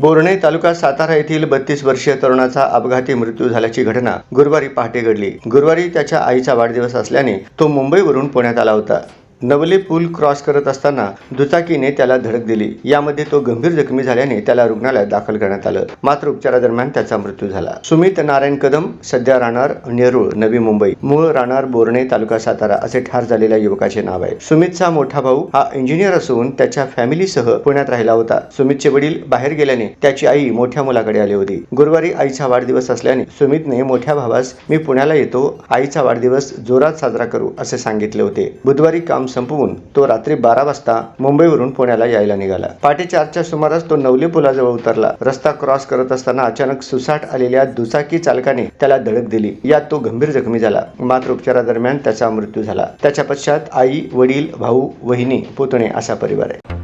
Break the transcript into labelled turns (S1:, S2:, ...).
S1: बोर्णे तालुका सातारा येथील 32 वर्षीय तरुणाचा अपघाती मृत्यू झाल्याची घटना गुरुवारी पहाटे घडली। गुरुवारी त्याच्या आईचा वाढदिवस असल्याने तो मुंबईवरून पुण्यात आला होता। नवले पूल क्रॉस करत असताना दुचाकीने त्याला धडक दिली। यामध्ये तो गंभीर जखमी झाल्याने त्याला रुग्णालयात दाखल करण्यात आलं, मात्र उपचारादरम्यान त्याचा मृत्यू झाला। सुमित नारायण कदम, सध्या राहणार नेरूळ, नवी मुंबई, मूळ राहणार बोर्णे तालुका सातारा असे ठार झालेल्या युवकाचे नाव आहे। सुमितचा मोठा भाऊ हा इंजिनियर असून त्याच्या फॅमिलीसह पुण्यात राहिला होता। सुमितचे वडील बाहेर गेल्याने त्याची आई मोठ्या मुलाकडे आली होती। गुरुवारी आईचा वाढदिवस असल्याने सुमितने मोठ्या भावास मी पुण्याला येतो, आईचा वाढदिवस जोरात साजरा करू असे सांगितले होते। बुधवारी काम संपवून तो रात्री 12 वाजता मुंबईवरून पुण्याला यायला निघाला। पहाटे 4च्या सुमारास तो नवले पुलाजवळ उतरला। रस्ता क्रॉस करत असताना अचानक सुसाट आलेल्या दुचाकी चालकाने त्याला धडक दिली। यात तो गंभीर जखमी झाला, मात्र उपचारादरम्यान त्याचा मृत्यू झाला। त्याच्या पश्चात आई, वडील, भाऊ, वहिनी, पुतणे असा परिवार आहे।